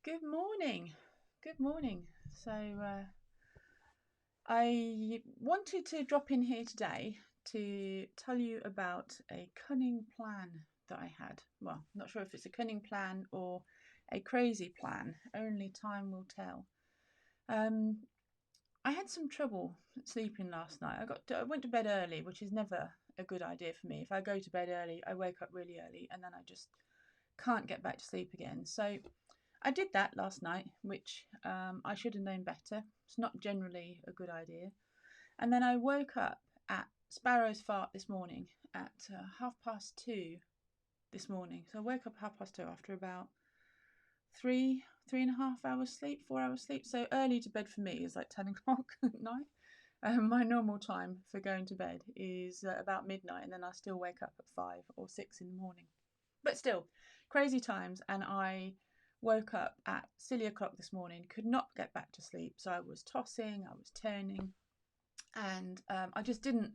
Good morning. Good morning. I wanted to drop in here today to tell you about a cunning plan that I had. Well, not sure if it's a cunning plan or a crazy plan. Only time will tell. Um, I had some trouble sleeping last night. I went to bed early, which is never a good idea for me. If I go to bed early, I wake up really early, and then I just can't get back to sleep again. So I did that last night, which I should have known better. It's not generally a good idea. And then I woke up at Sparrow's Fart this morning at 2:30 this morning. So I woke up at 2:30 after about three and a half hours sleep, 4 hours sleep. So early to bed for me is like 10 o'clock at night. My normal time for going to bed is about midnight, and then I still wake up at 5 or 6 in the morning. But still, crazy times, and I woke up at silly o'clock this morning, could not get back to sleep. So I was tossing, I was turning, and I just didn't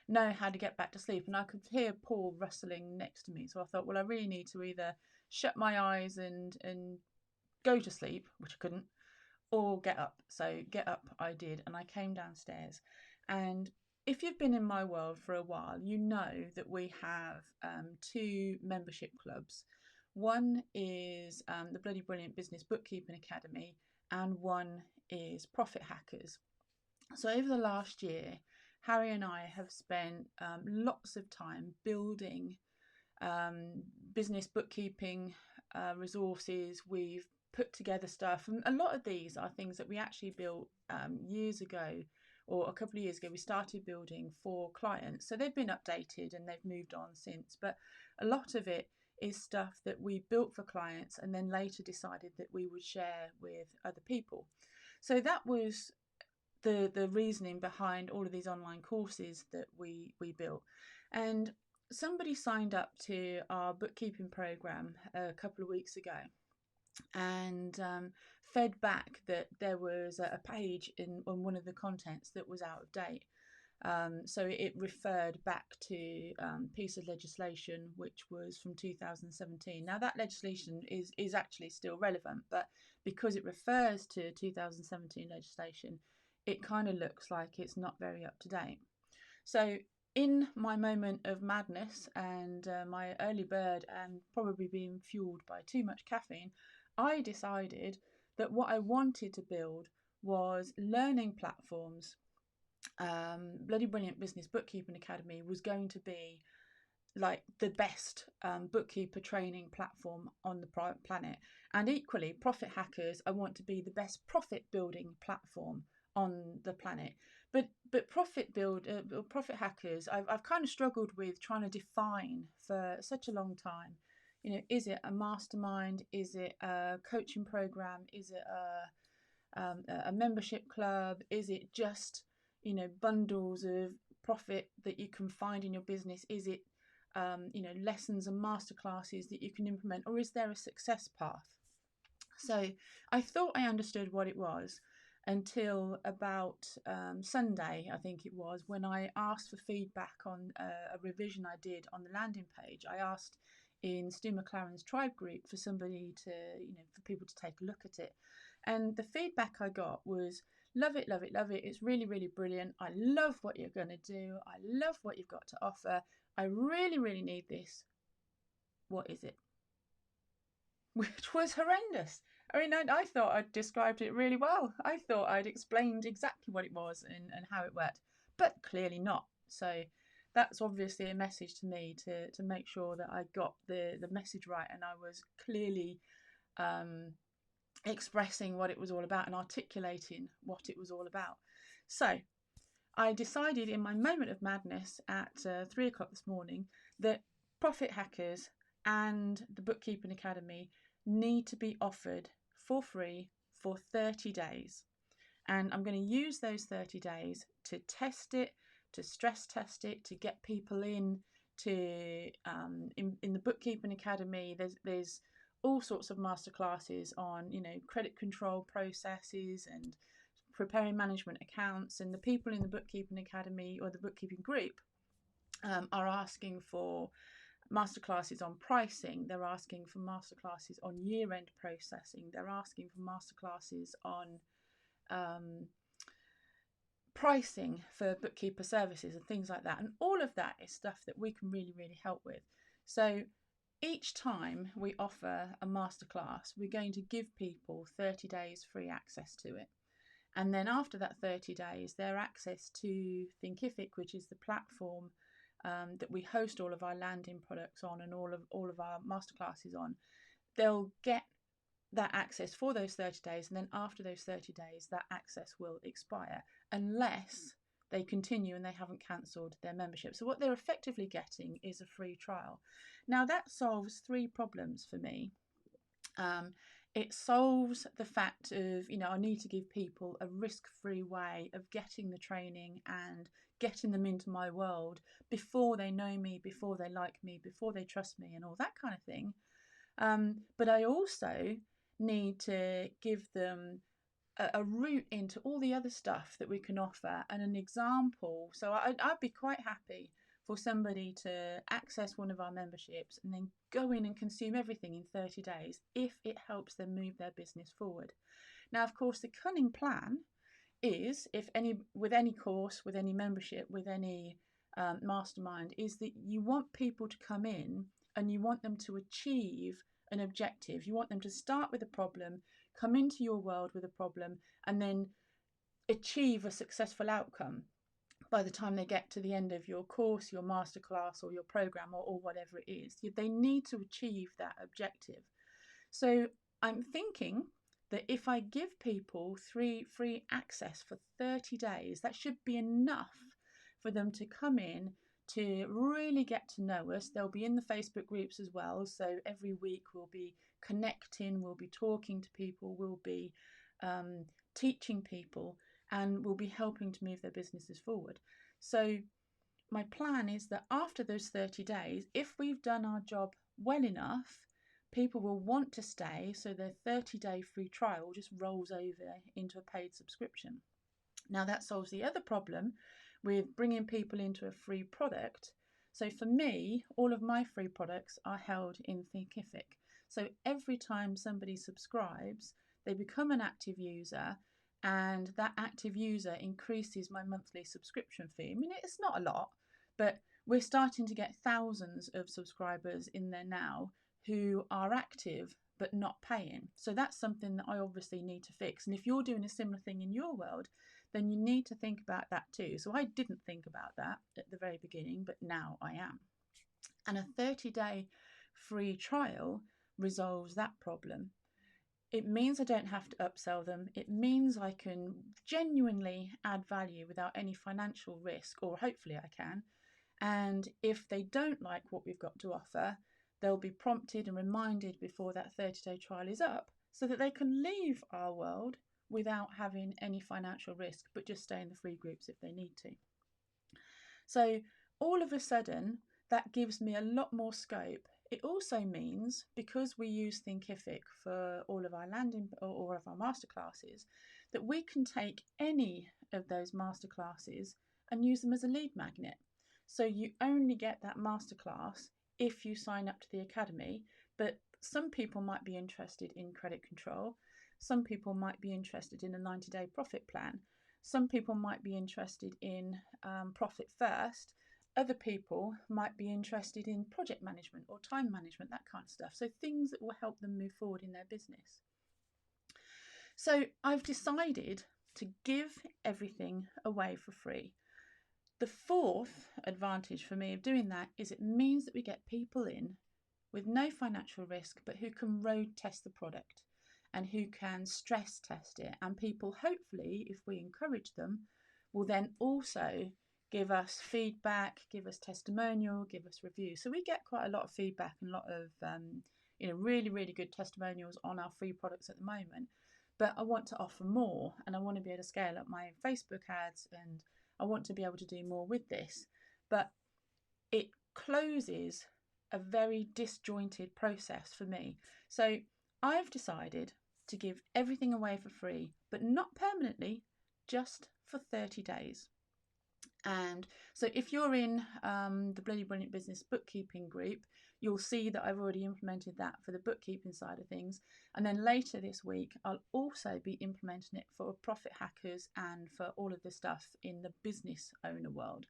know how to get back to sleep. And I could hear Paul rustling next to me. So I thought, well, I really need to either shut my eyes and go to sleep, which I couldn't, or get up. So get up I did, and I came downstairs. And if you've been in my world for a while, you know that we have two membership clubs. One is the Bloody Brilliant Business Bookkeeping Academy, and one is Profit Hackers. So over the last year, Harry and I have spent lots of time building business bookkeeping resources. We've put together stuff, and a lot of these are things that we actually built years ago, or a couple of years ago. We started building for clients, so they've been updated and they've moved on since, but a lot of it is stuff that we built for clients and then later decided that we would share with other people. So that was the reasoning behind all of these online courses that we built. And somebody signed up to our bookkeeping program a couple of weeks ago, and fed back that there was a page on one of the contents that was out of date. So it referred back to a piece of legislation which was from 2017. Now that legislation is actually still relevant, but because it refers to 2017 legislation, it kind of looks like it's not very up to date. So in my moment of madness and my early bird, and probably being fueled by too much caffeine, I decided that what I wanted to build was learning platforms. Bloody Brilliant Business Bookkeeping Academy was going to be like the best bookkeeper training platform on the planet, and equally Profit Hackers, I want to be the best profit building platform on the planet. But Profit Hackers, I've kind of struggled with trying to define for such a long time. You know, is it a mastermind? Is it a coaching program? Is it a membership club? Is it just, you know, bundles of profit that you can find in your business? Is it lessons and masterclasses that you can implement, or is there a success path? So I thought I understood what it was until about Sunday, I think it was, when I asked for feedback on a revision I did on the landing page. I asked in Stu McLaren's tribe group for somebody to, for people to take a look at it. And the feedback I got was, love it, love it, love it. It's really, really brilliant. I love what you're going to do. I love what you've got to offer. I really, really need this. What is it? Which was horrendous. I mean, I thought I'd described it really well. I thought I'd explained exactly what it was and how it worked, but clearly not. So that's obviously a message to me to make sure that I got the message right, and I was clearly expressing what it was all about and articulating what it was all about. So I decided in my moment of madness at 3 o'clock this morning that Profit Hackers and the Bookkeeping Academy need to be offered for free for 30 days. And I'm going to use those 30 days to test it, to stress test it, to get people in to in the Bookkeeping Academy. There's all sorts of masterclasses on, credit control processes and preparing management accounts, and the people in the Bookkeeping Academy or the bookkeeping group are asking for masterclasses on pricing. They're asking for masterclasses on year-end processing. They're asking for masterclasses on pricing for bookkeeper services and things like that. And all of that is stuff that we can really, really help with. So each time we offer a masterclass, we're going to give people 30 days free access to it. And then after that 30 days, their access to Thinkific, which is the platform that we host all of our landing products on and all of our masterclasses on, they'll get that access for those 30 days. And then after those 30 days, that access will expire unless they continue and they haven't cancelled their membership. So what they're effectively getting is a free trial. Now that solves 3 problems for me. It solves the fact of, I need to give people a risk-free way of getting the training and getting them into my world before they know me, before they like me, before they trust me and all that kind of thing. But I also need to give them a route into all the other stuff that we can offer and an example. So I'd be quite happy for somebody to access one of our memberships and then go in and consume everything in 30 days if it helps them move their business forward. Now, of course, the cunning plan is, with any course, with any membership, with any mastermind, is that you want people to come in and you want them to achieve an objective. You want them to start with a problem, come into your world with a problem, and then achieve a successful outcome by the time they get to the end of your course, your masterclass, or your program, or whatever it is. They need to achieve that objective. So I'm thinking that if I give people free access for 30 days, that should be enough for them to come in, to really get to know us. They'll be in the Facebook groups as well. So every week we'll be connecting, we'll be talking to people, we'll be teaching people, and we'll be helping to move their businesses forward. So my plan is that after those 30 days, if we've done our job well enough, people will want to stay. So their 30-day free trial just rolls over into a paid subscription. Now that solves the other problem with bringing people into a free product. So for me, all of my free products are held in Thinkific. So every time somebody subscribes, they become an active user, and that active user increases my monthly subscription fee. I mean, it's not a lot, but we're starting to get thousands of subscribers in there now who are active but not paying. So that's something that I obviously need to fix. And if you're doing a similar thing in your world, then you need to think about that too. So I didn't think about that at the very beginning, but now I am. And a 30-day free trial resolves that problem. It means I don't have to upsell them. It means I can genuinely add value without any financial risk, or hopefully I can. And if they don't like what we've got to offer, they'll be prompted and reminded before that 30-day trial is up so that they can leave our world without having any financial risk, but just stay in the free groups if they need to. So all of a sudden, that gives me a lot more scope. It also means, because we use Thinkific for all of our landing or all of our masterclasses, that we can take any of those masterclasses and use them as a lead magnet. So you only get that masterclass if you sign up to the academy, but some people might be interested in credit control. Some people might be interested in a 90-day profit plan. Some people might be interested in profit first. Other people might be interested in project management or time management, that kind of stuff. So things that will help them move forward in their business. So I've decided to give everything away for free. The fourth advantage for me of doing that is it means that we get people in with no financial risk, but who can road test the product and who can stress test it. And people, hopefully, if we encourage them, will then also give us feedback, give us testimonial, give us reviews. So we get quite a lot of feedback and a lot of really, really good testimonials on our free products at the moment. But I want to offer more, and I want to be able to scale up my Facebook ads, and I want to be able to do more with this. But it closes a very disjointed process for me. So I've decided to give everything away for free, but not permanently, just for 30 days. And so if you're in the Bloody Brilliant Business bookkeeping group, you'll see that I've already implemented that for the bookkeeping side of things. And then later this week, I'll also be implementing it for Profit Hackers and for all of the stuff in the business owner world.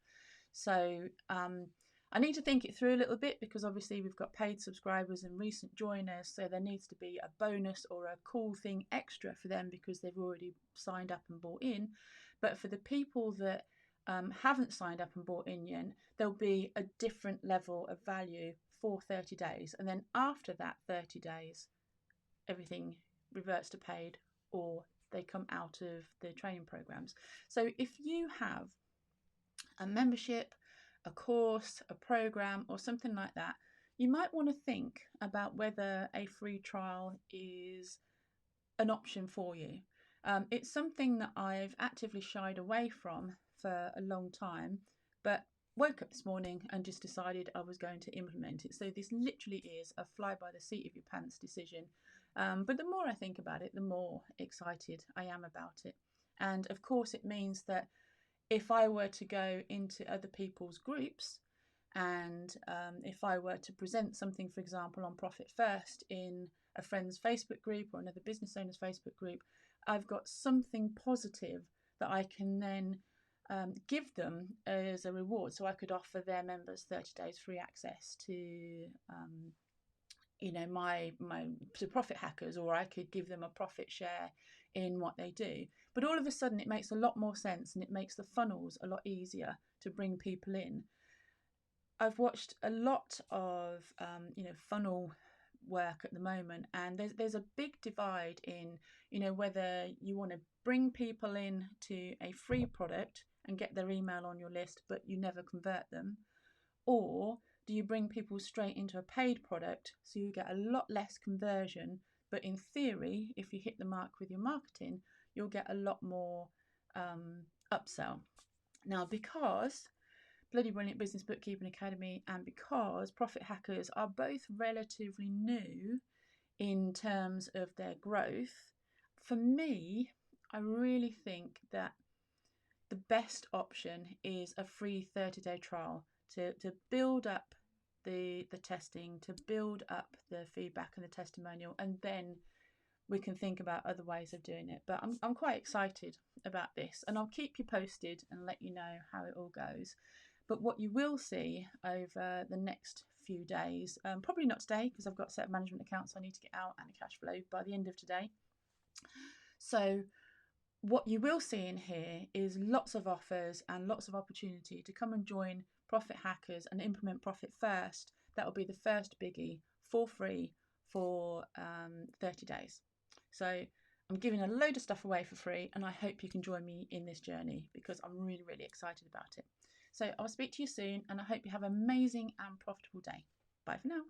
So I need to think it through a little bit, because obviously we've got paid subscribers and recent joiners, so there needs to be a bonus or a cool thing extra for them because they've already signed up and bought in. But for the people that haven't signed up and bought in yet, there'll be a different level of value for 30 days. And then after that 30 days, everything reverts to paid, or they come out of the training programs. So if you have a membership, a course, a program, or something like that, you might want to think about whether a free trial is an option for you. It's something that I've actively shied away from for a long time, but woke up this morning and just decided I was going to implement it. So this literally is a fly by the seat of your pants decision. But the more I think about it, the more excited I am about it. And of course, it means that if I were to go into other people's groups, and if I were to present something, for example, on Profit First in a friend's Facebook group or another business owner's Facebook group, I've got something positive that I can then give them as a reward. So I could offer their members 30 days free access to my to Profit Hackers, or I could give them a profit share in what they do. But all of a sudden it makes a lot more sense, and it makes the funnels a lot easier to bring people in. I've watched a lot of funnel work at the moment, and there's a big divide in whether you want to bring people in to a free product and get their email on your list but you never convert them, or do you bring people straight into a paid product so you get a lot less conversion, but in theory, if you hit the mark with your marketing, you'll get a lot more upsell. Now, because Bloody Brilliant Business Bookkeeping Academy and because Profit Hackers are both relatively new in terms of their growth, for me, I really think that the best option is a free 30-day trial to build up the testing, to build up the feedback and the testimonial, and then we can think about other ways of doing it. But I'm quite excited about this, and I'll keep you posted and let you know how it all goes. But what you will see over the next few days, probably not today because I've got a set of management accounts I need to get out and a cash flow by the end of today. So what you will see in here is lots of offers and lots of opportunity to come and join Profit Hackers and implement Profit First. That will be the first biggie for free for 30 days. So I'm giving a load of stuff away for free, and I hope you can join me in this journey because I'm really, really excited about it. So I'll speak to you soon, and I hope you have an amazing and profitable day. Bye for now.